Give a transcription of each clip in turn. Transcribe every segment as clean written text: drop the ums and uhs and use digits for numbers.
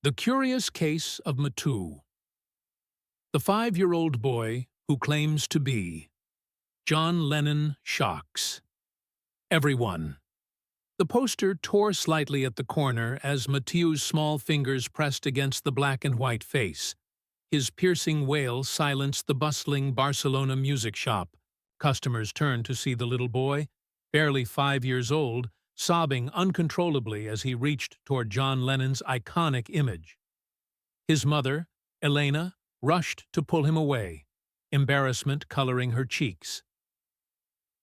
The Curious Case of Mateu. The 5-year-old boy who claims to be John Lennon shocks everyone. The poster tore slightly at the corner as Mateu's small fingers pressed against the black and white face. His piercing wail silenced the bustling Barcelona music shop. Customers turned to see the little boy, barely 5 years old, sobbing uncontrollably as he reached toward John Lennon's iconic image. His mother, Elena, rushed to pull him away, embarrassment coloring her cheeks.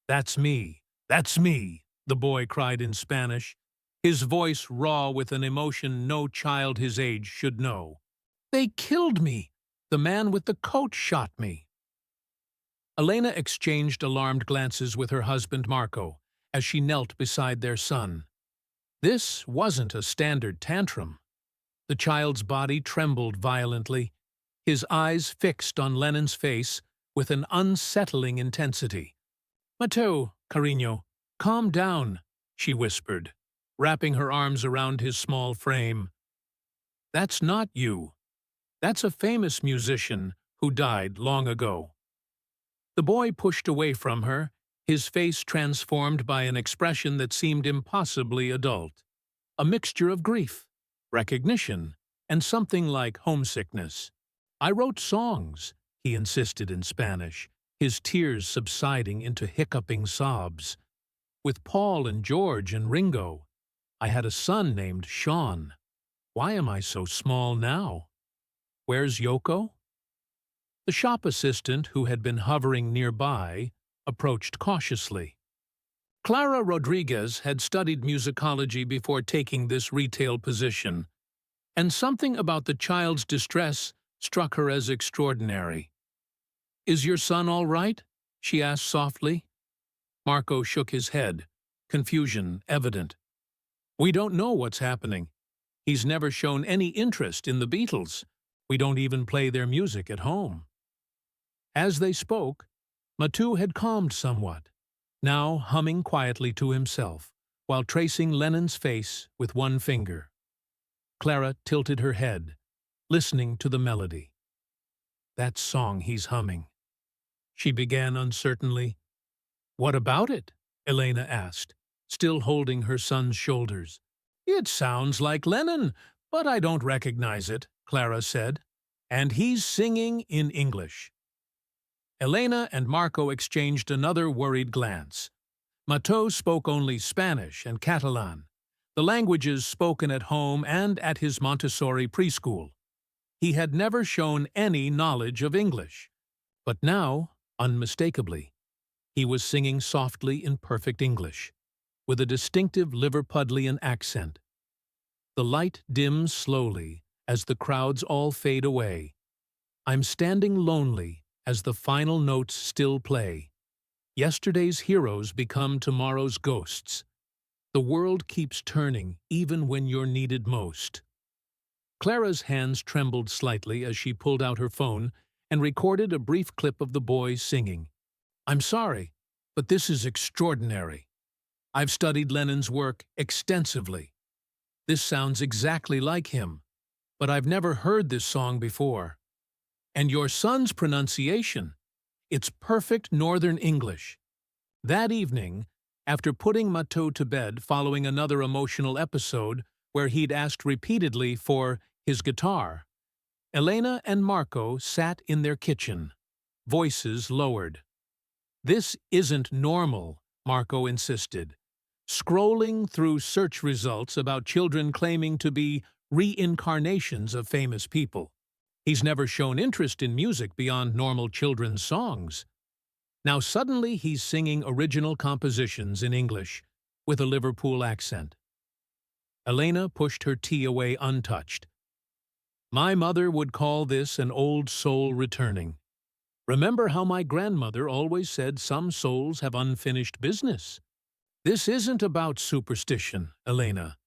"That's me! That's me!" the boy cried in Spanish, his voice raw with an emotion no child his age should know. "They killed me! The man with the coat shot me!" Elena exchanged alarmed glances with her husband Marco as she knelt beside their son. This wasn't a standard tantrum. The child's body trembled violently, his eyes fixed on Lennon's face with an unsettling intensity. "Mateu, cariño, calm down," she whispered, wrapping her arms around his small frame. "That's not you. That's a famous musician who died long ago." The boy pushed away from her, his face transformed by an expression that seemed impossibly adult, a mixture of grief, recognition, and something like homesickness. "I wrote songs," he insisted in Spanish, his tears subsiding into hiccuping sobs. "With Paul and George and Ringo. I had a son named Sean. Why am I so small now? Where's Yoko?" The shop assistant, who had been hovering nearby, approached cautiously. Clara Rodriguez had studied musicology before taking this retail position, and something about the child's distress struck her as extraordinary. "Is your son all right?" she asked softly. Marco shook his head, confusion evident. "We don't know what's happening. He's never shown any interest in the Beatles. We don't even play their music at home." As they spoke, Mateu had calmed somewhat, now humming quietly to himself, while tracing Lennon's face with one finger. Clara tilted her head, listening to the melody. "That song he's humming," she began uncertainly. "What about it?" Elena asked, still holding her son's shoulders. "It sounds like Lennon, but I don't recognize it," Clara said. "And he's singing in English." Elena and Marco exchanged another worried glance. Mateu spoke only Spanish and Catalan, the languages spoken at home and at his Montessori preschool. He had never shown any knowledge of English. But now, unmistakably, he was singing softly in perfect English, with a distinctive Liverpudlian accent. The light dims slowly as the crowds all fade away. I'm standing lonely as the final notes still play. Yesterday's heroes become tomorrow's ghosts. The world keeps turning even when you're needed most. Clara's hands trembled slightly as she pulled out her phone and recorded a brief clip of the boy singing. "I'm sorry, but this is extraordinary. I've studied Lennon's work extensively. This sounds exactly like him, but I've never heard this song before. And your son's pronunciation, it's perfect Northern English." That evening, after putting Mateu to bed following another emotional episode where he'd asked repeatedly for his guitar, Elena and Marco sat in their kitchen, voices lowered. "This isn't normal," Marco insisted, scrolling through search results about children claiming to be reincarnations of famous people. He's never shown interest in music beyond normal children's songs. Now suddenly he's singing original compositions in English, with a Liverpool accent. Elena pushed her tea away untouched. "My mother would call this an old soul returning. Remember how my grandmother always said some souls have unfinished business? This isn't about superstition, Elena.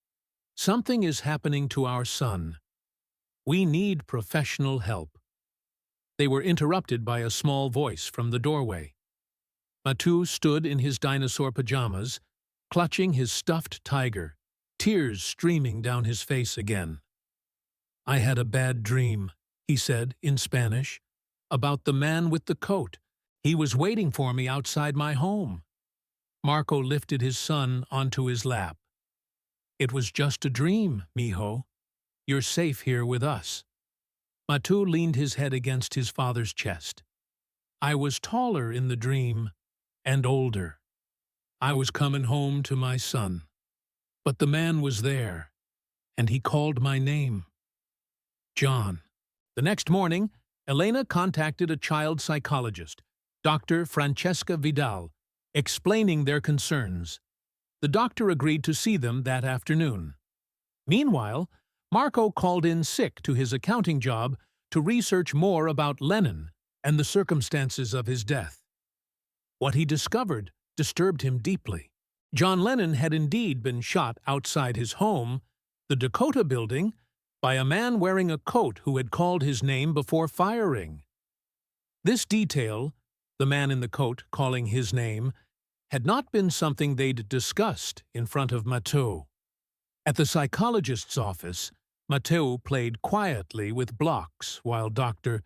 Something is happening to our son. We need professional help." They were interrupted by a small voice from the doorway. Mateu stood in his dinosaur pajamas, clutching his stuffed tiger, tears streaming down his face again. I had a bad dream, he said in Spanish, about the man with the coat. He was waiting for me outside my home. Marco lifted his son onto his lap. It was just a dream, mijo. You're safe here with us. Mateu leaned his head against his father's chest. I was taller in the dream and older. I was coming home to my son. But the man was there, and he called my name. John. The next morning, Elena contacted a child psychologist, Dr. Francesca Vidal, explaining their concerns. The doctor agreed to see them that afternoon. Meanwhile, Marco called in sick to his accounting job to research more about Lennon and the circumstances of his death. What he discovered disturbed him deeply. John Lennon had indeed been shot outside his home, the Dakota building, by a man wearing a coat who had called his name before firing. This detail, the man in the coat calling his name, had not been something they'd discussed in front of Mateu. At the psychologist's office, Mateu played quietly with blocks while Dr.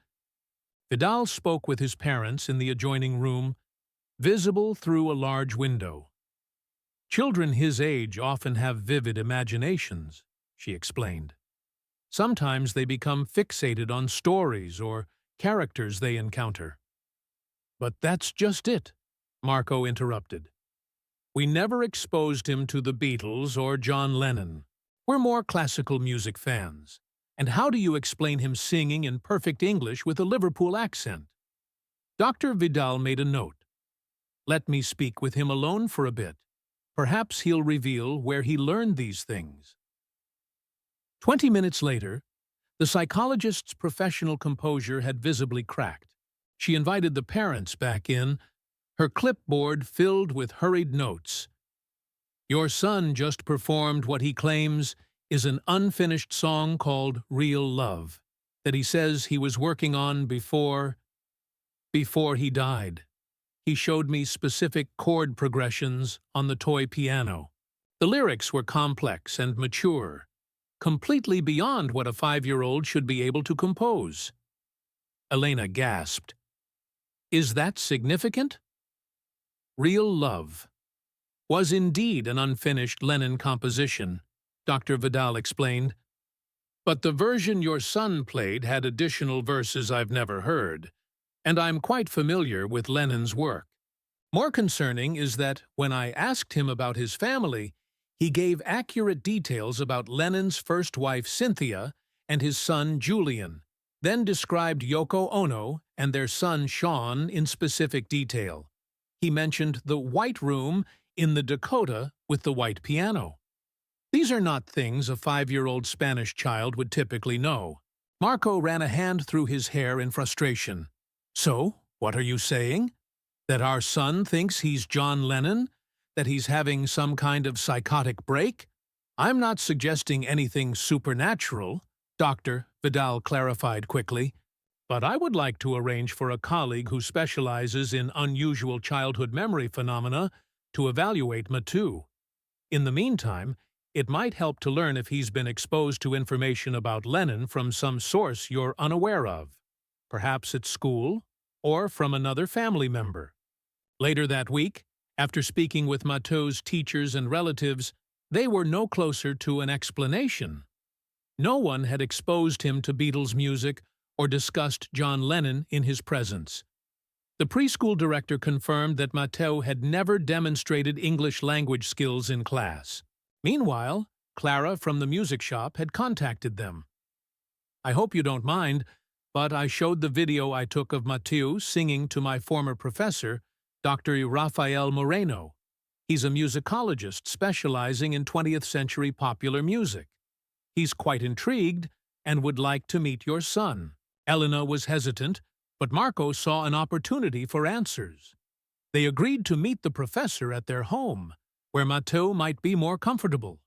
Vidal spoke with his parents in the adjoining room, visible through a large window. Children his age often have vivid imaginations, she explained. Sometimes they become fixated on stories or characters they encounter. But that's just it, Marco interrupted. We never exposed him to the Beatles or John Lennon. We're more classical music fans. And how do you explain him singing in perfect English with a Liverpool accent? Dr. Vidal made a note. Let me speak with him alone for a bit. Perhaps he'll reveal where he learned these things. 20 minutes later, the psychologist's professional composure had visibly cracked. She invited the parents back in, her clipboard filled with hurried notes. Your son just performed what he claims is an unfinished song called Real Love, that he says he was working on before he died. He showed me specific chord progressions on the toy piano. The lyrics were complex and mature, completely beyond what a 5-year-old should be able to compose. Elena gasped. Is that significant? Real Love was indeed an unfinished Lennon composition, Dr. Vidal explained. But the version your son played had additional verses I've never heard, and I'm quite familiar with Lennon's work. More concerning is that when I asked him about his family, he gave accurate details about Lennon's first wife Cynthia and his son Julian, then described Yoko Ono and their son Sean in specific detail. He mentioned the white room in the Dakota with the white piano. These are not things a 5-year-old Spanish child would typically know. Marco ran a hand through his hair in frustration. So, what are you saying? That our son thinks he's John Lennon? That he's having some kind of psychotic break? I'm not suggesting anything supernatural, Dr. Vidal clarified quickly, but I would like to arrange for a colleague who specializes in unusual childhood memory phenomena to evaluate Mateu. In the meantime, it might help to learn if he's been exposed to information about Lennon from some source you're unaware of, perhaps at school or from another family member. Later that week, after speaking with Mateu's teachers and relatives, they were no closer to an explanation. No one had exposed him to Beatles music or discussed John Lennon in his presence. The preschool director confirmed that Mateu had never demonstrated English language skills in class. Meanwhile, Clara from the music shop had contacted them. I hope you don't mind, but I showed the video I took of Mateu singing to my former professor, Dr. Rafael Moreno. He's a musicologist specializing in 20th century popular music. He's quite intrigued and would like to meet your son. Elena was hesitant, but Marco saw an opportunity for answers. They agreed to meet the professor at their home, where Mateu might be more comfortable.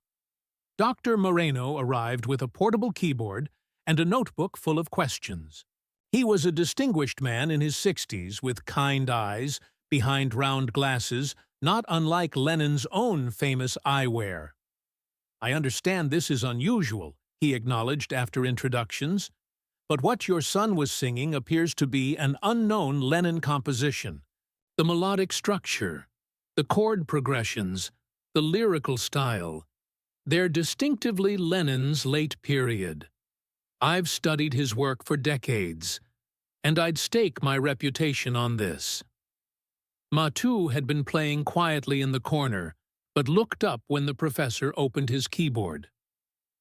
Dr. Moreno arrived with a portable keyboard and a notebook full of questions. He was a distinguished man in his 60s with kind eyes behind round glasses, not unlike Lennon's own famous eyewear. I understand this is unusual, he acknowledged after introductions, but what your son was singing appears to be an unknown Lennon composition. The melodic structure, the chord progressions, the lyrical style, they're distinctively Lennon's late period. I've studied his work for decades, and I'd stake my reputation on this. Mateu had been playing quietly in the corner, but looked up when the professor opened his keyboard.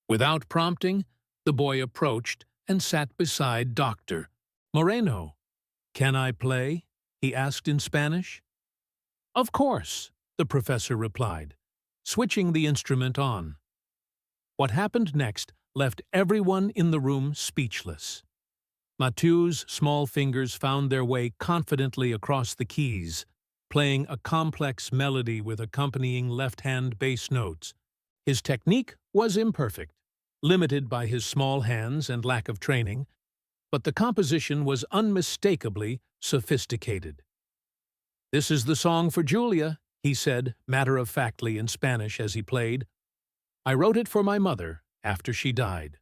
Without prompting, the boy approached and sat beside Dr. Moreno. "Can I play?" he asked in Spanish. "Of course," the professor replied, switching the instrument on. What happened next left everyone in the room speechless. Mateu's small fingers found their way confidently across the keys, playing a complex melody with accompanying left-hand bass notes. His technique was imperfect, limited by his small hands and lack of training, but the composition was unmistakably sophisticated. "This is the song for Julia," he said matter-of-factly in Spanish as he played. "I wrote it for my mother after she died."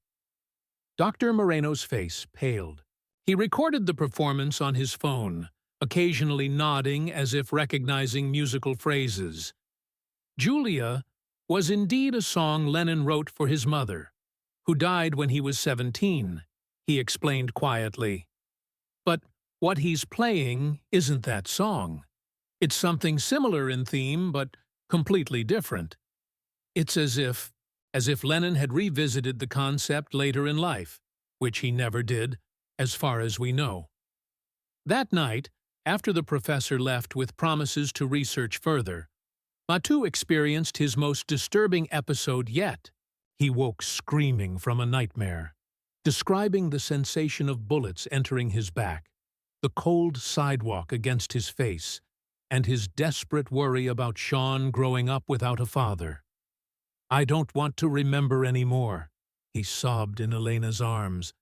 Dr. Moreno's face paled. He recorded the performance on his phone, occasionally nodding as if recognizing musical phrases. Julia was indeed a song Lennon wrote for his mother, who died when he was 17, he explained quietly. But what he's playing isn't that song. It's something similar in theme, but completely different. It's as if Lennon had revisited the concept later in life, which he never did, as far as we know. That night, after the professor left with promises to research further, Mateu experienced his most disturbing episode yet. He woke screaming from a nightmare, describing the sensation of bullets entering his back, the cold sidewalk against his face, and his desperate worry about Sean growing up without a father. "I don't want to remember anymore," he sobbed in Elena's arms.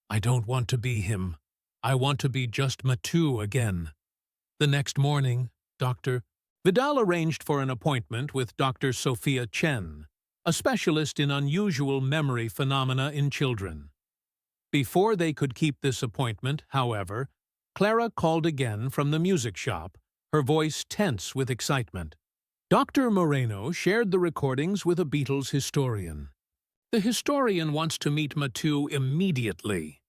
"I don't want to be him. I want to be just Mateu again." The next morning, Dr. Vidal arranged for an appointment with Dr. Sophia Chen, a specialist in unusual memory phenomena in children. Before they could keep this appointment, however, Clara called again from the music shop, her voice tense with excitement. Dr. Moreno shared the recordings with a Beatles historian. The historian wants to meet Mateu immediately.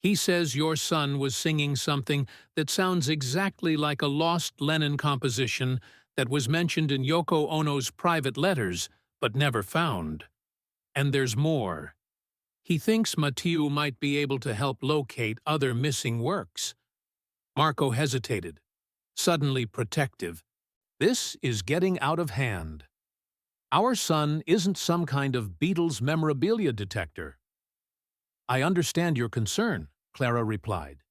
He says your son was singing something that sounds exactly like a lost Lennon composition that was mentioned in Yoko Ono's private letters, but never found. And there's more. He thinks Mateu might be able to help locate other missing works. Marco hesitated, suddenly protective. "This is getting out of hand. Our son isn't some kind of Beatles memorabilia detector." "I understand your concern," Clara replied.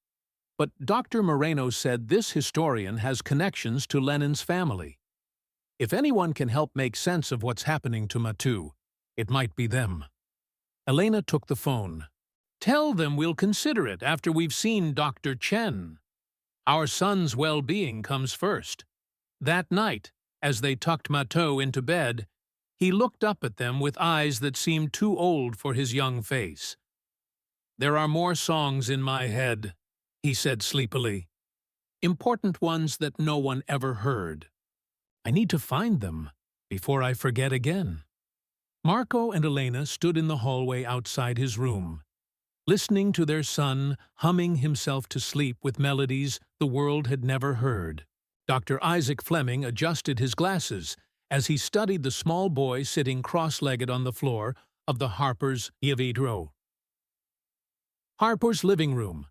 "But Dr. Moreno said this historian has connections to Lennon's family. If anyone can help make sense of what's happening to Mateu, it might be them." Elena took the phone. "Tell them we'll consider it after we've seen Dr. Chen. Our son's well-being comes first." That night, as they tucked Mateu into bed, he looked up at them with eyes that seemed too old for his young face. "There are more songs in my head," he said sleepily. "Important ones that no one ever heard. I need to find them before I forget again." Marco and Elena stood in the hallway outside his room, listening to their son humming himself to sleep with melodies the world had never heard. Dr. Isaac Fleming adjusted his glasses as he studied the small boy sitting cross-legged on the floor of the Harper's Yavidro. Harper's living room.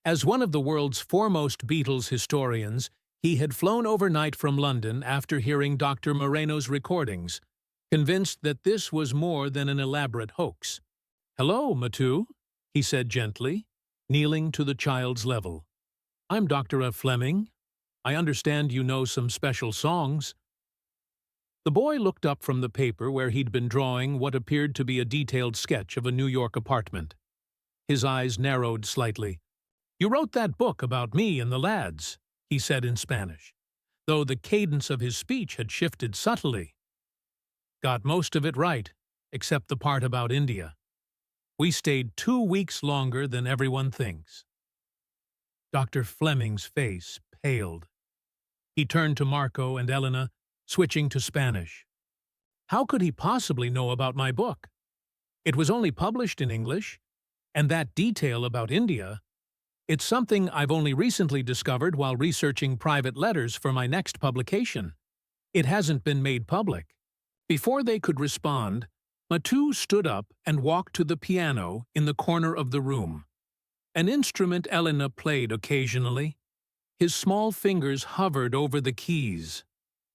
As one of the world's foremost Beatles historians, he had flown overnight from London after hearing Dr. Moreno's recordings, convinced that this was more than an elaborate hoax. "Hello, Mateu," he said gently, kneeling to the child's level. "I'm Dr. Fleming. I understand you know some special songs." The boy looked up from the paper where he'd been drawing what appeared to be a detailed sketch of a New York apartment. His eyes narrowed slightly. "You wrote that book about me and the lads," he said in Spanish, though the cadence of his speech had shifted subtly. "Got most of it right, except the part about India." We stayed 2 weeks longer than everyone thinks." Dr. Fleming's face paled. He turned to Marco and Elena, switching to Spanish. How could he possibly know about my book? It was only published in English, and that detail about India, it's something I've only recently discovered while researching private letters for my next publication. It hasn't been made public. Before they could respond, Mateu stood up and walked to the piano in the corner of the room. An instrument Elena played occasionally. His small fingers hovered over the keys.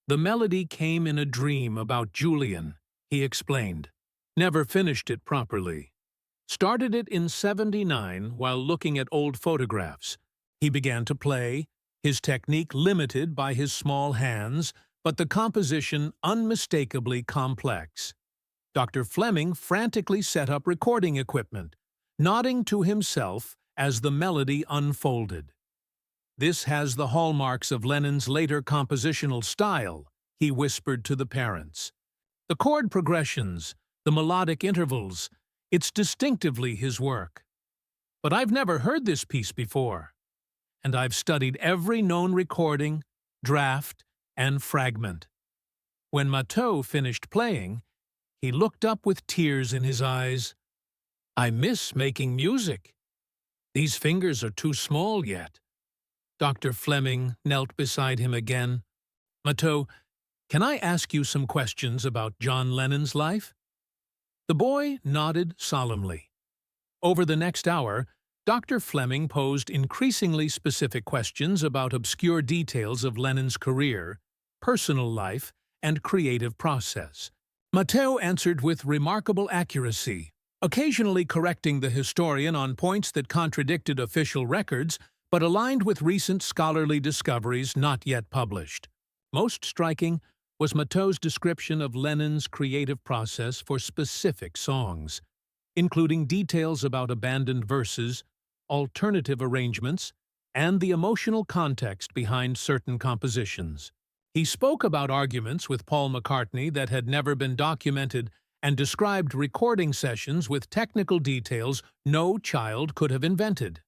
The melody came in a dream about Julian, he explained. Never finished it properly. Started it in '79 while looking at old photographs. He began to play, his technique limited by his small hands, but the composition unmistakably complex. Dr. Fleming frantically set up recording equipment, nodding to himself as the melody unfolded. "This has the hallmarks of Lennon's later compositional style," he whispered to the parents. "The chord progressions, the melodic intervals, it's distinctively his work. But I've never heard this piece before, and I've studied every known recording, draft, and fragment." When Mateu finished playing, he looked up with tears in his eyes. "I miss making music. These fingers are too small yet." Dr. Fleming knelt beside him again. "Mateu, can I ask you some questions about John Lennon's life?" The boy nodded solemnly. Over the next hour, Dr. Fleming posed increasingly specific questions about obscure details of Lennon's career, personal life, and creative process. Mateu answered with remarkable accuracy, occasionally correcting the historian on points that contradicted official records but aligned with recent scholarly discoveries not yet published. Most striking was Mateu's description of Lennon's creative process for specific songs, including details about abandoned verses, alternative arrangements, and the emotional context behind certain compositions. He spoke about arguments with Paul McCartney that had never been documented and described recording sessions with technical details no child could have invented.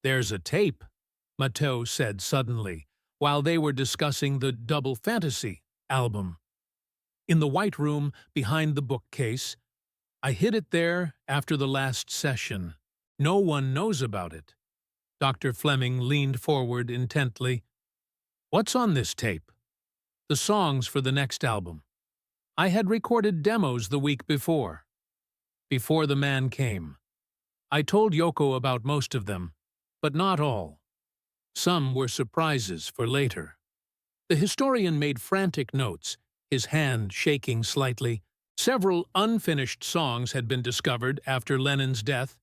"There's a tape," Mateu said suddenly, while they were discussing the Double Fantasy album. "In the White Room behind the bookcase. I hid it there after the last session. No one knows about it." Dr. Fleming leaned forward intently. "What's on this tape?" "The songs for the next album. I had recorded demos the week before the man came. I told Yoko about most of them, but not all. Some were surprises for later." The historian made frantic notes, his hand shaking slightly. Several unfinished songs had been discovered after Lennon's death,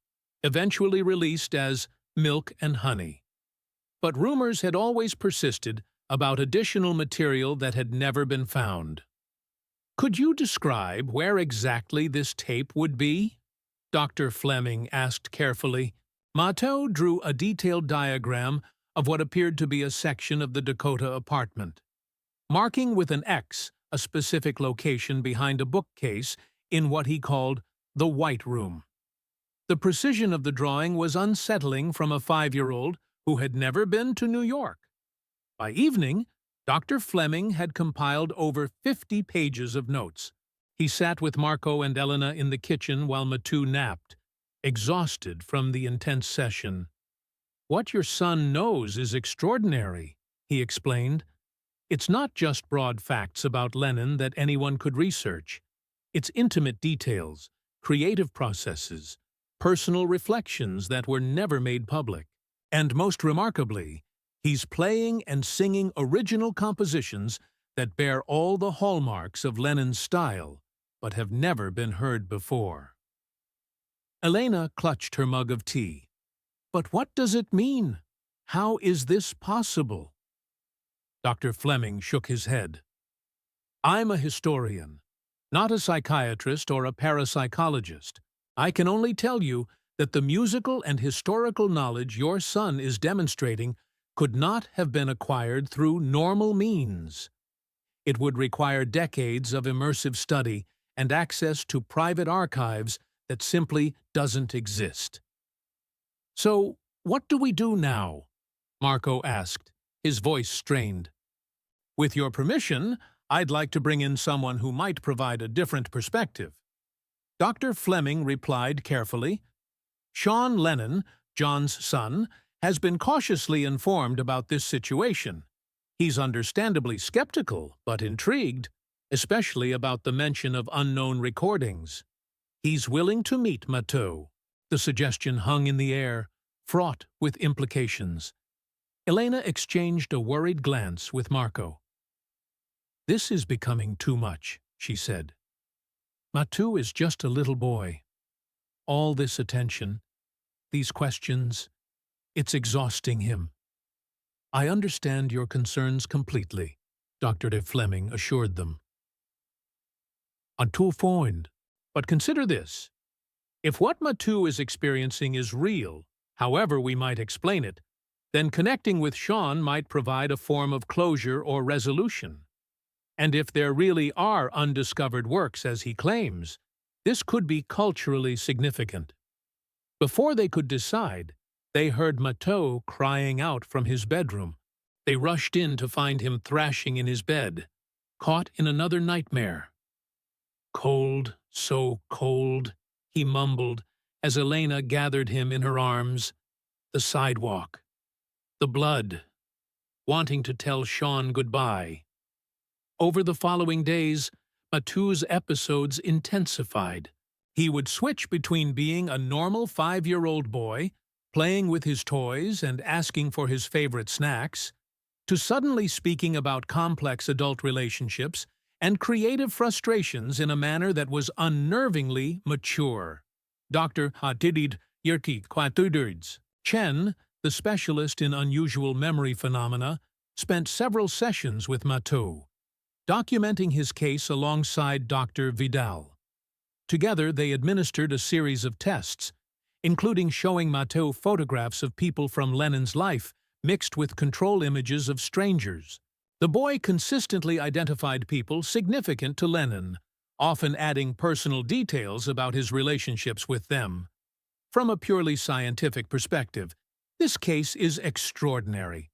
eventually released as Milk and Honey. But rumors had always persisted about additional material that had never been found. "Could you describe where exactly this tape would be?" Dr. Fleming asked carefully. Mateu drew a detailed diagram of what appeared to be a section of the Dakota apartment, marking with an X a specific location behind a bookcase in what he called the White Room. The precision of the drawing was unsettling from a 5-year-old who had never been to New York. By evening, Dr. Fleming had compiled over 50 pages of notes. He sat with Marco and Elena in the kitchen while Mateu napped, exhausted from the intense session. "What your son knows is extraordinary," he explained. "It's not just broad facts about Lennon that anyone could research. It's intimate details, creative processes, personal reflections that were never made public. And most remarkably, he's playing and singing original compositions that bear all the hallmarks of Lennon's style, but have never been heard before." Elena clutched her mug of tea. "But what does it mean? How is this possible?" Dr. Fleming shook his head. "I'm a historian, not a psychiatrist or a parapsychologist. I can only tell you that the musical and historical knowledge your son is demonstrating could not have been acquired through normal means. It would require decades of immersive study and access to private archives that simply doesn't exist. "So, what do we do now?" Marco asked, his voice strained. "With your permission, I'd like to bring in someone who might provide a different perspective." Dr. Fleming replied carefully. "John Lennon, John's son, has been cautiously informed about this situation. He's understandably skeptical, but intrigued, especially about the mention of unknown recordings. He's willing to meet Mateu." The suggestion hung in the air, fraught with implications. Elena exchanged a worried glance with Marco. "This is becoming too much," she said. "Mateu is just a little boy. All this attention, these questions, it's exhausting him." "I understand your concerns completely," Dr. de Fleming assured them. "On tout point. But consider this. If what Mateu is experiencing is real, however we might explain it, then connecting with Sean might provide a form of closure or resolution. And if there really are undiscovered works, as he claims, this could be culturally significant." Before they could decide, they heard Mateu crying out from his bedroom. They rushed in to find him thrashing in his bed, caught in another nightmare. "Cold, so cold," he mumbled as Elena gathered him in her arms. "The sidewalk. The blood. Wanting to tell Sean goodbye." Over the following days, Mateu's episodes intensified. He would switch between being a normal 5-year-old boy, playing with his toys and asking for his favorite snacks, to suddenly speaking about complex adult relationships and creative frustrations in a manner that was unnervingly mature. Dr. Hadidid Yerti Quatudids Chen, the specialist in unusual memory phenomena, spent several sessions with Mateu, documenting his case alongside Dr. Vidal. Together, they administered a series of tests, including showing Mateu photographs of people from Lennon's life mixed with control images of strangers. The boy consistently identified people significant to Lennon, often adding personal details about his relationships with them. From a purely scientific perspective, this case is extraordinary.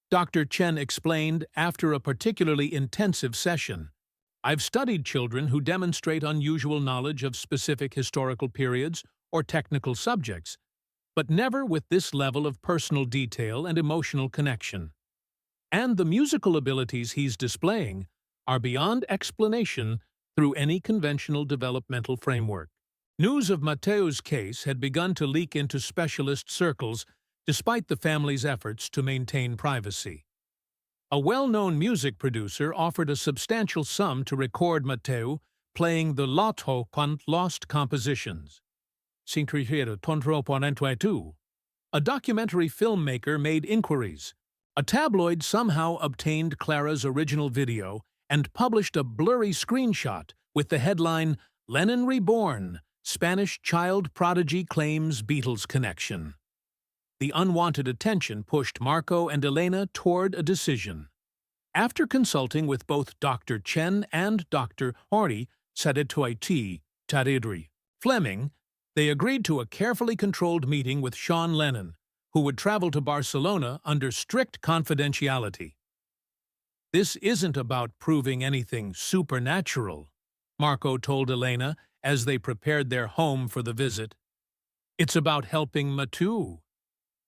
Dr. Chen explained after a particularly intensive session, "I've studied children who demonstrate unusual knowledge of specific historical periods or technical subjects, but never with this level of personal detail and emotional connection. And the musical abilities he's displaying are beyond explanation through any conventional developmental framework." News of Mateu's case had begun to leak into specialist circles despite the family's efforts to maintain privacy. A well-known music producer offered a substantial sum to record Mateu playing the lost compositions. A documentary filmmaker made inquiries. A tabloid somehow obtained Clara's original video and published a blurry screenshot with the headline, "Lennon Reborn, Spanish Child Prodigy Claims Beatles Connection." The unwanted attention pushed Marco and Elena toward a decision. After consulting with both Dr. Chen and Dr. Horty Sadetoiti Taridri Fleming, they agreed to a carefully controlled meeting with John Lennon, who would travel to Barcelona under strict confidentiality. "This isn't about proving anything supernatural," Marco told Elena as they prepared their home for the visit. "It's about helping Mateu.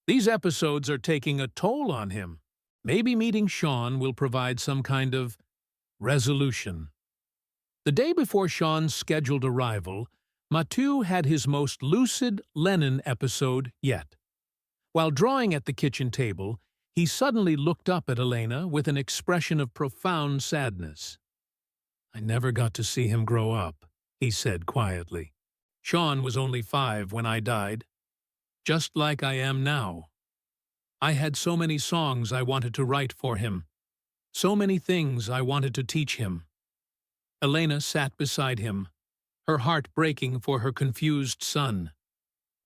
These episodes are taking a toll on him. Maybe meeting Sean will provide some kind of resolution." The day before Sean's scheduled arrival, Mateu had his most lucid Lennon episode yet. While drawing at the kitchen table, he suddenly looked up at Elena with an expression of profound sadness. "I never got to see him grow up," he said quietly. "Sean was only 5 when I died, just like I am now. I had so many songs I wanted to write for him, so many things I wanted to teach him." Elena sat beside him, her heart breaking for her confused son.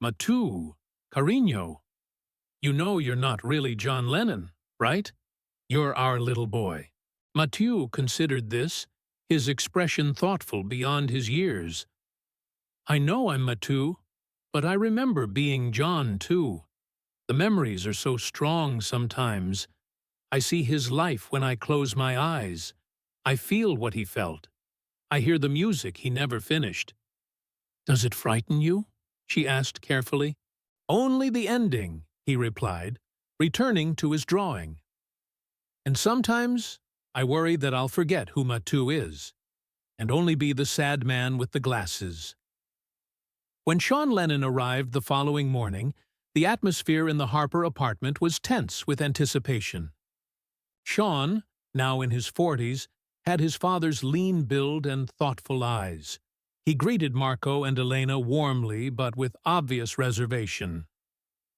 "Mateu, cariño, you know you're not really John Lennon, right? You're our little boy." Mateu considered this, his expression thoughtful beyond his years. I know I'm Mateu, but I remember being John, too. The memories are so strong sometimes. I see his life when I close my eyes. I feel what he felt. I hear the music he never finished. Does it frighten you? She asked carefully. Only the ending, he replied, returning to his drawing. And sometimes I worry that I'll forget who Mateu is, and only be the sad man with the glasses. When John Lennon arrived the following morning, the atmosphere in the Harper apartment was tense with anticipation. Sean, now in his 40s, had his father's lean build and thoughtful eyes. He greeted Marco and Elena warmly but with obvious reservation.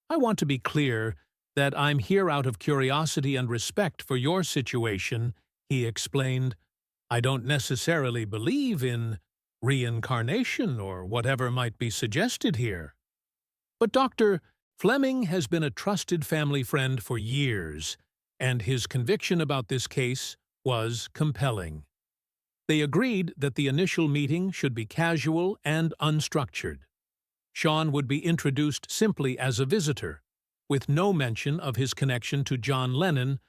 I want to be clear that I'm here out of curiosity and respect for your situation, he explained. I don't necessarily believe in reincarnation or whatever might be suggested here. But Dr. Fleming has been a trusted family friend for years, and his conviction about this case was compelling. They agreed that the initial meeting should be casual and unstructured. Sean would be introduced simply as a visitor, with no mention of his connection to John Lennon,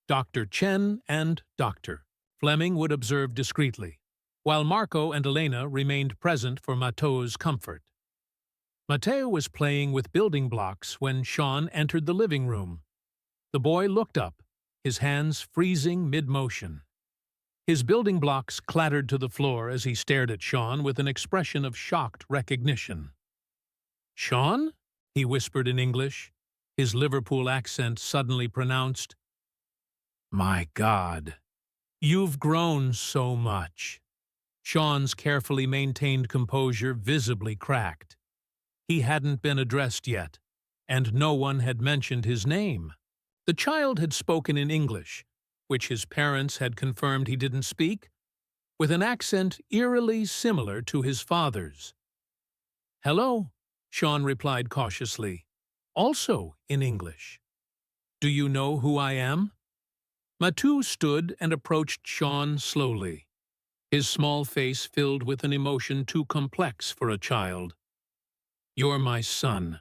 Dr. Chen, and Dr. Fleming would observe discreetly, while Marco and Elena remained present for Mateu's comfort. Mateu was playing with building blocks when Sean entered the living room. The boy looked up, his hands freezing mid-motion. His building blocks clattered to the floor as he stared at Sean with an expression of shocked recognition. "Sean?" he whispered in English, his Liverpool accent suddenly pronounced. "My God, you've grown so much." Sean's carefully maintained composure visibly cracked. He hadn't been addressed yet, and no one had mentioned his name. The child had spoken in English, which his parents had confirmed he didn't speak, with an accent eerily similar to his father's. "Hello," Sean replied cautiously, also in English. "Do you know who I am?" Mateu stood and approached Sean slowly, his small face filled with an emotion too complex for a child. "You're my son.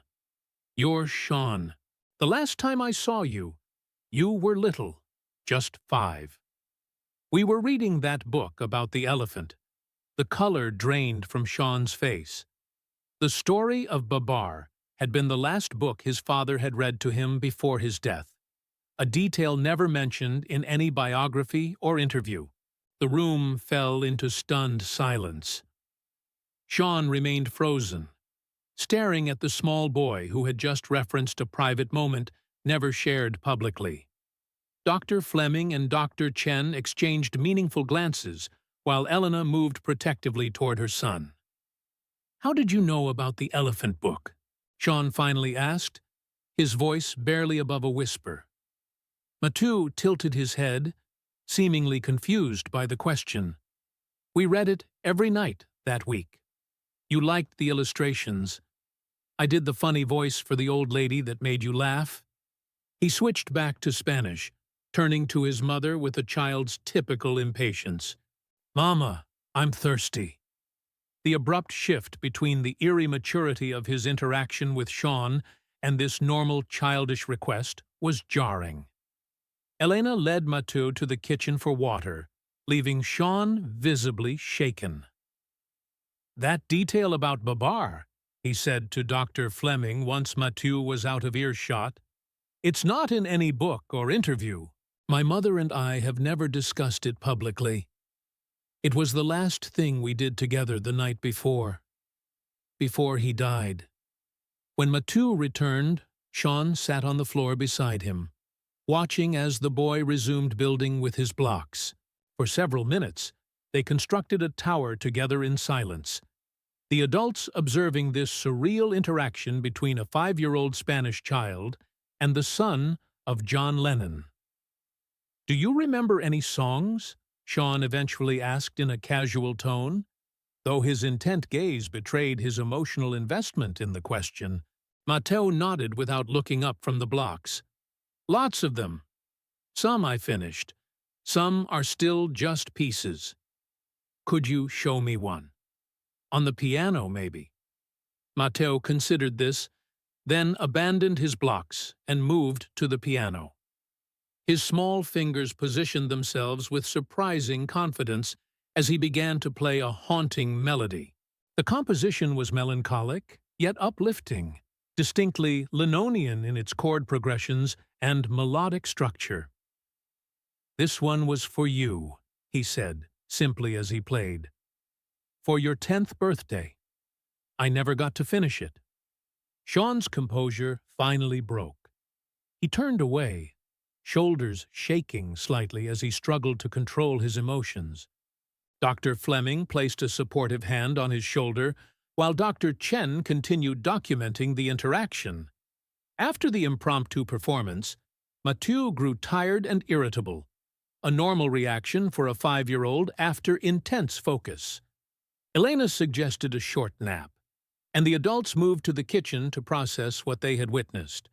You're Sean. The last time I saw you, you were little, just 5. We were reading that book about the elephant." The color drained from Sean's face. The Story of Babar had been the last book his father had read to him before his death, a detail never mentioned in any biography or interview. The room fell into stunned silence. Sean remained frozen, staring at the small boy who had just referenced a private moment never shared publicly. Dr. Fleming and Dr. Chen exchanged meaningful glances, while Elena moved protectively toward her son. "How did you know about the elephant book?" Sean finally asked, his voice barely above a whisper. Mateu tilted his head, seemingly confused by the question. "We read it every night that week. You liked the illustrations. I did the funny voice for the old lady that made you laugh." He switched back to Spanish, turning to his mother with a child's typical impatience. "Mama, I'm thirsty." The abrupt shift between the eerie maturity of his interaction with Sean and this normal childish request was jarring. Elena led Mateu to the kitchen for water, leaving Sean visibly shaken. "That detail about Babar," he said to Dr. Fleming once Mateu was out of earshot. "It's not in any book or interview. My mother and I have never discussed it publicly. It was the last thing we did together the night before he died." When Mateu returned, Sean sat on the floor beside him, watching as the boy resumed building with his blocks. For several minutes, they constructed a tower together in silence, the adults observing this surreal interaction between a 5-year-old Spanish child and the son of John Lennon. "Do you remember any songs?" Sean eventually asked in a casual tone. Though his intent gaze betrayed his emotional investment in the question, Mateu nodded without looking up from the blocks. "Lots of them. Some I finished. Some are still just pieces." "Could you show me one? On the piano, maybe?" Mateu considered this, then abandoned his blocks and moved to the piano. His small fingers positioned themselves with surprising confidence as he began to play a haunting melody. The composition was melancholic, yet uplifting, distinctly Lennonian in its chord progressions and melodic structure. "This one was for you," he said, simply as he played. "For your 10th birthday. I never got to finish it." Sean's composure finally broke. He turned away, shoulders shaking slightly as he struggled to control his emotions. Dr. Fleming placed a supportive hand on his shoulder, while Dr. Chen continued documenting the interaction. After the impromptu performance, Mateu grew tired and irritable, a normal reaction for a 5-year-old after intense focus. Elena suggested a short nap, and the adults moved to the kitchen to process what they had witnessed.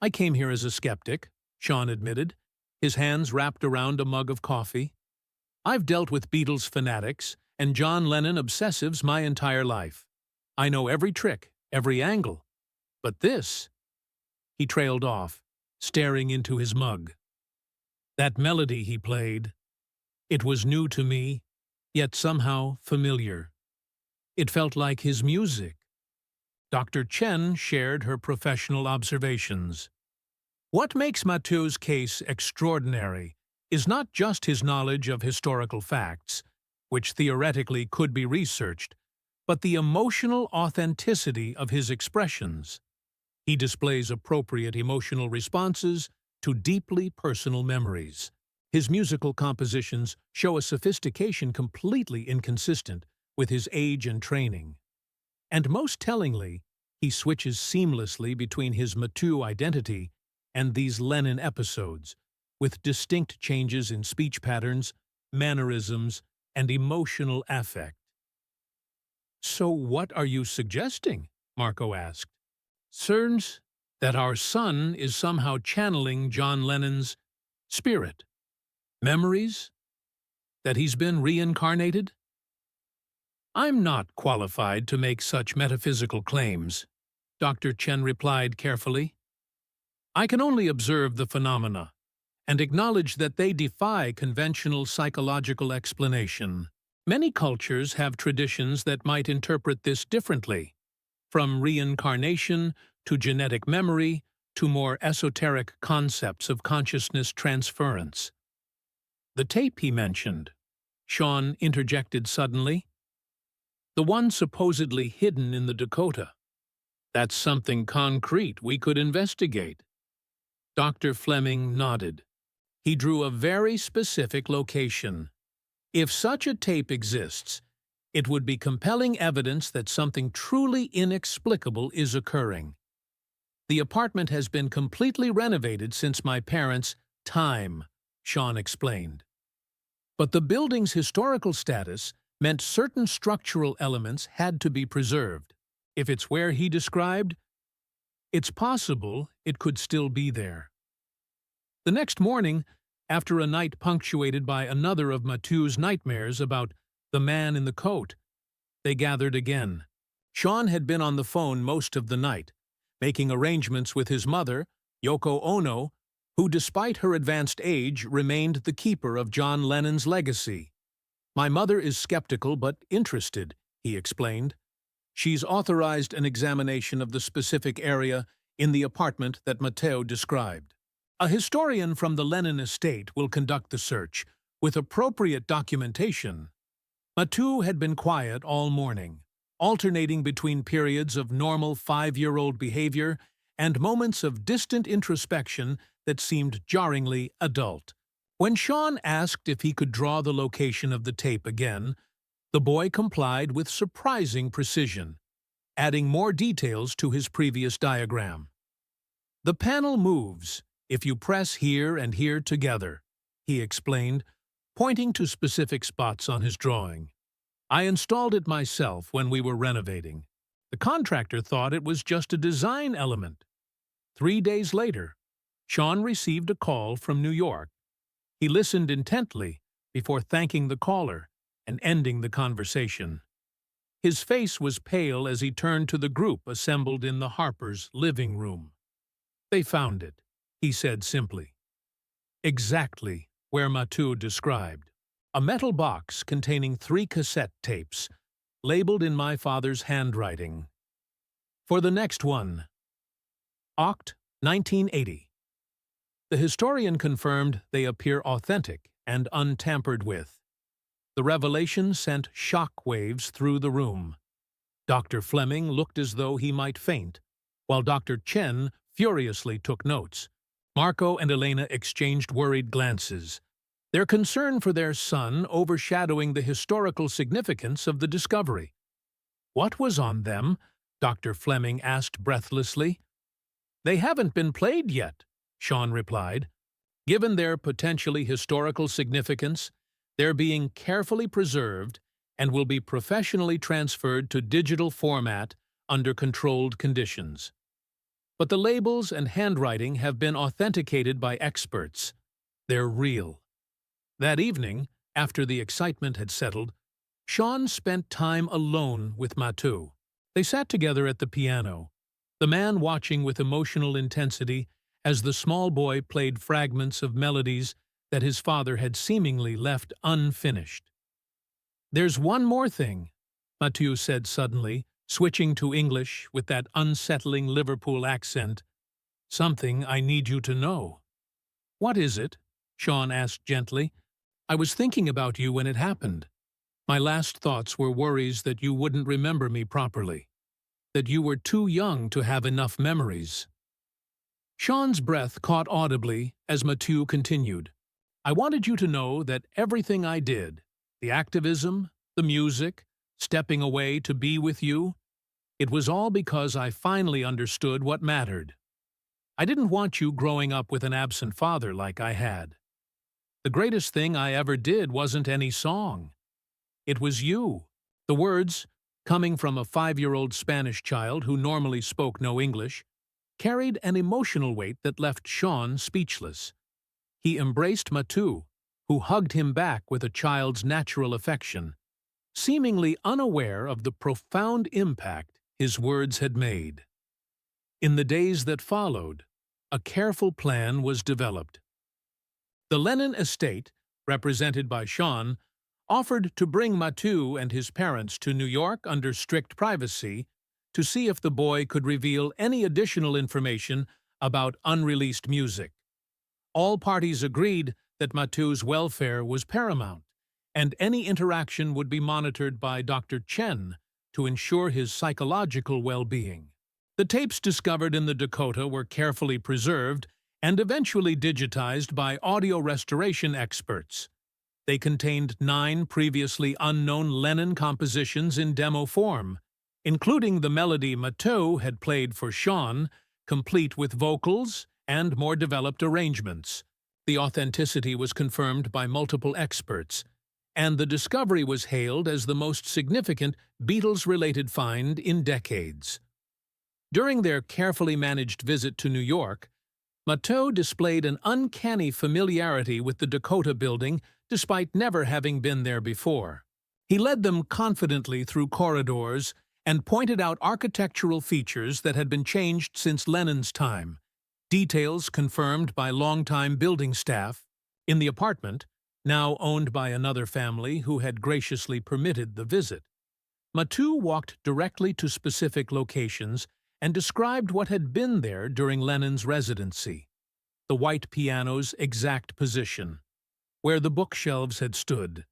"I came here as a skeptic," Sean admitted, his hands wrapped around a mug of coffee. "I've dealt with Beatles fanatics and John Lennon obsessives my entire life. I know every trick, every angle. But this—" He trailed off, staring into his mug. "That melody he played, it was new to me, yet somehow familiar. It felt like his music." Dr. Chen shared her professional observations. "What makes Mateu's case extraordinary is not just his knowledge of historical facts, which theoretically could be researched, but the emotional authenticity of his expressions. He displays appropriate emotional responses to deeply personal memories. His musical compositions show a sophistication completely inconsistent with his age and training. And most tellingly, he switches seamlessly between his Mateu identity and these Lennon episodes, with distinct changes in speech patterns, mannerisms, and emotional affect." "So what are you suggesting?" Marco asked. "Cerns that our son is somehow channeling John Lennon's spirit, memories, that he's been reincarnated?" "I'm not qualified to make such metaphysical claims," Dr. Chen replied carefully. "I can only observe the phenomena and acknowledge that they defy conventional psychological explanation. Many cultures have traditions that might interpret this differently, from reincarnation to genetic memory to more esoteric concepts of consciousness transference." "The tape he mentioned," Sean interjected suddenly. "The one supposedly hidden in the Dakota. That's something concrete we could investigate." Dr. Fleming nodded. He drew a very specific location. If such a tape exists, it would be compelling evidence that something truly inexplicable is occurring. "The apartment has been completely renovated since my parents' time," Sean explained. "But the building's historical status meant certain structural elements had to be preserved. If it's where he described, it's possible it could still be there." The next morning, after a night punctuated by another of Mateu's nightmares about the man in the coat, they gathered again. Sean had been on the phone most of the night, making arrangements with his mother, Yoko Ono, who despite her advanced age remained the keeper of John Lennon's legacy. "My mother is skeptical but interested," he explained. "She's authorized an examination of the specific area in the apartment that Mateu described. A historian from the Lennon estate will conduct the search, with appropriate documentation." Mateu had been quiet all morning, alternating between periods of normal 5-year-old behavior and moments of distant introspection that seemed jarringly adult. When Sean asked if he could draw the location of the tape again, the boy complied with surprising precision, adding more details to his previous diagram. "The panel moves if you press here and here together," he explained, pointing to specific spots on his drawing. "I installed it myself when we were renovating. The contractor thought it was just a design element." 3 days later, Sean received a call from New York. He listened intently before thanking the caller and ending the conversation. His face was pale as he turned to the group assembled in the Harpers' living room. "They found it," he said simply. "Exactly where Mateu described. A metal box containing 3 cassette tapes, labeled in my father's handwriting. For the next one, Oct. 1980. The historian confirmed they appear authentic and untampered with. The revelation sent shock waves through the room. Dr. Fleming looked as though he might faint, while Dr. Chen furiously took notes. Marco and Elena exchanged worried glances, their concern for their son overshadowing the historical significance of the discovery. "What was on them?" Dr. Fleming asked breathlessly. "They haven't been played yet," Sean replied. "Given their potentially historical significance, they're being carefully preserved and will be professionally transferred to digital format under controlled conditions. But the labels and handwriting have been authenticated by experts. They're real." That evening, after the excitement had settled, Sean spent time alone with Mateu. They sat together at the piano, the man watching with emotional intensity as the small boy played fragments of melodies that his father had seemingly left unfinished. "There's one more thing," Mateu said suddenly, switching to English with that unsettling Liverpool accent. "Something I need you to know." "What is it?" Sean asked gently. "I was thinking about you when it happened. My last thoughts were worries that you wouldn't remember me properly, that you were too young to have enough memories." Sean's breath caught audibly as Mateu continued. "I wanted you to know that everything I did, the activism, the music, stepping away to be with you, it was all because I finally understood what mattered. I didn't want you growing up with an absent father like I had. The greatest thing I ever did wasn't any song. It was you." The words, coming from a 5-year-old Spanish child who normally spoke no English, carried an emotional weight that left Sean speechless. He embraced Mateu, who hugged him back with a child's natural affection, seemingly unaware of the profound impact his words had made. In the days that followed, a careful plan was developed. The Lennon estate, represented by Sean, offered to bring Mateu and his parents to New York under strict privacy to see if the boy could reveal any additional information about unreleased music. All parties agreed that Mateu's welfare was paramount, and any interaction would be monitored by Dr. Chen to ensure his psychological well-being. The tapes discovered in the Dakota were carefully preserved and eventually digitized by audio restoration experts. They contained 9 previously unknown Lennon compositions in demo form, including the melody Mateu had played for Sean, complete with vocals and more developed arrangements. The authenticity was confirmed by multiple experts, and the discovery was hailed as the most significant Beatles-related find in decades. During their carefully managed visit to New York, Mateu displayed an uncanny familiarity with the Dakota building despite never having been there before. He led them confidently through corridors and pointed out architectural features that had been changed since Lennon's time, details confirmed by longtime building staff. In the apartment, now owned by another family who had graciously permitted the visit, Mateu walked directly to specific locations and described what had been there during Lennon's residency: the white piano's exact position, where the bookshelves had stood,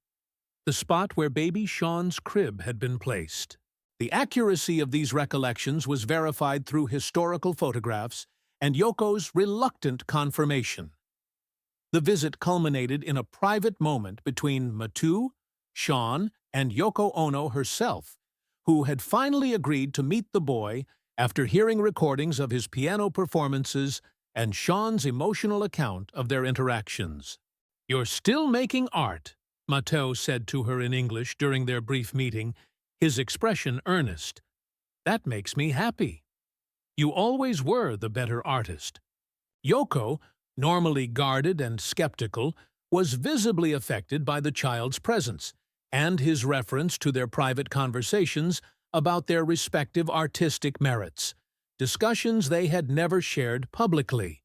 the spot where baby Sean's crib had been placed. The accuracy of these recollections was verified through historical photographs and Yoko's reluctant confirmation. The visit culminated in a private moment between Mateu, Sean, and Yoko Ono herself, who had finally agreed to meet the boy after hearing recordings of his piano performances and Sean's emotional account of their interactions. "You're still making art," Mateu said to her in English during their brief meeting, his expression earnest. "That makes me happy. You always were the better artist." Yoko, normally guarded and skeptical, was visibly affected by the child's presence, and his reference to their private conversations about their respective artistic merits, discussions they had never shared publicly.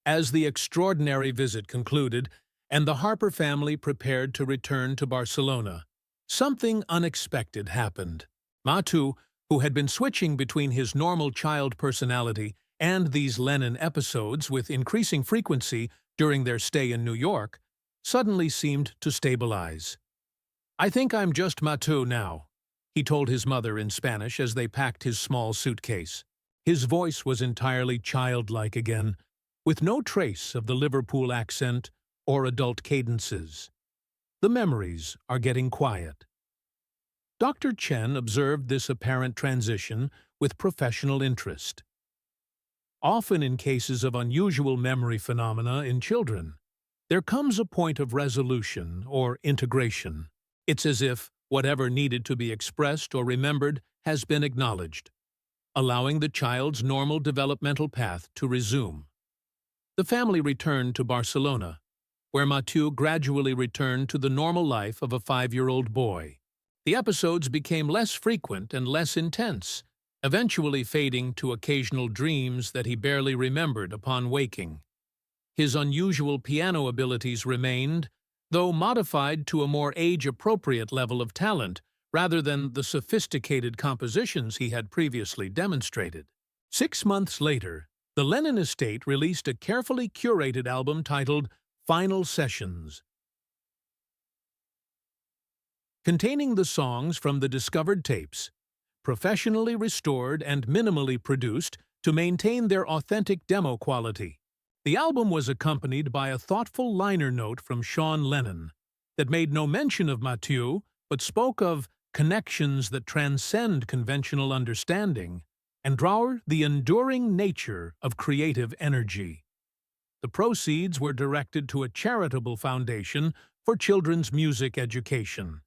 As the extraordinary visit concluded and the Harper family prepared to return to Barcelona, something unexpected happened. Mateu, who had been switching between his normal child personality and these Lennon episodes with increasing frequency during their stay in New York, suddenly seemed to stabilize. "I think I'm just Mateu now," he told his mother in Spanish as they packed his small suitcase. His voice was entirely childlike again, with no trace of the Liverpool accent or adult cadences. "The memories are getting quiet." Dr. Chen observed this apparent transition with professional interest. Often in cases of unusual memory phenomena in children, there comes a point of resolution or integration. It's as if whatever needed to be expressed or remembered has been acknowledged, allowing the child's normal developmental path to resume. The family returned to Barcelona, where Mateu gradually returned to the normal life of a 5-year-old boy. The episodes became less frequent and less intense, eventually fading to occasional dreams that he barely remembered upon waking. His unusual piano abilities remained, though modified to a more age-appropriate level of talent rather than the sophisticated compositions he had previously demonstrated. 6 months later, the Lennon estate released a carefully curated album titled Final Sessions, containing the songs from the discovered tapes, professionally restored and minimally produced to maintain their authentic demo quality. The album was accompanied by a thoughtful liner note from John Lennon that made no mention of Mateu but spoke of connections that transcend conventional understanding and draw the enduring nature of creative energy. The proceeds were directed to a charitable foundation for children's music education,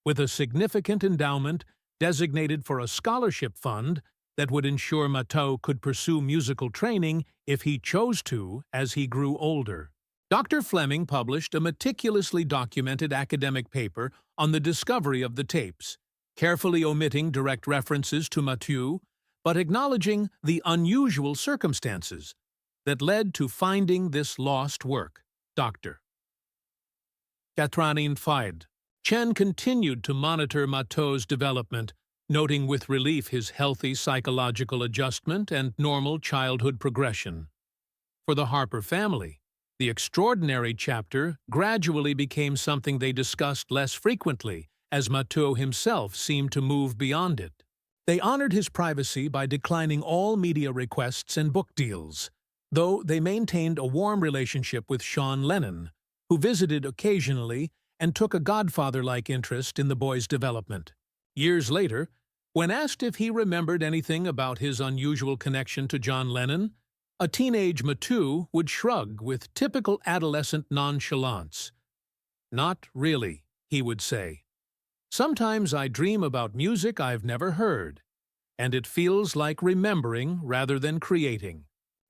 with a significant endowment designated for a scholarship fund that would ensure Mateu could pursue musical training if he chose to as he grew older. Dr. Fleming published a meticulously documented academic paper on the discovery of the tapes, carefully omitting direct references to Mateu, but acknowledging the unusual circumstances that led to finding this lost work. Dr. Katranin Fide. Chen continued to monitor Mateu's development, noting with relief his healthy psychological adjustment and normal childhood progression. For the Harper family, the extraordinary chapter gradually became something they discussed less frequently, as Mateu himself seemed to move beyond it. They honored his privacy by declining all media requests and book deals, though they maintained a warm relationship with John Lennon, who visited occasionally and took a godfather-like interest in the boy's development. Years later, when asked if he remembered anything about his unusual connection to John Lennon, a teenage Mateu would shrug with typical adolescent nonchalance. "Not really," he would say. "Sometimes I dream about music I've never heard, and it feels like remembering rather than creating.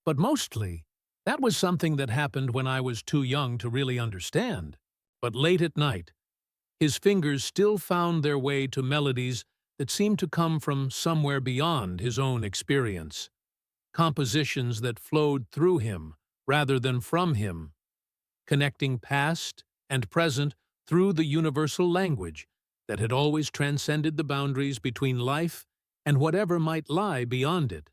But mostly, that was something that happened when I was too young to really understand." But late at night, his fingers still found their way to melodies that seemed to come from somewhere beyond his own experience. Compositions that flowed through him rather than from him, connecting past and present through the universal language that had always transcended the boundaries between life and whatever might lie beyond it.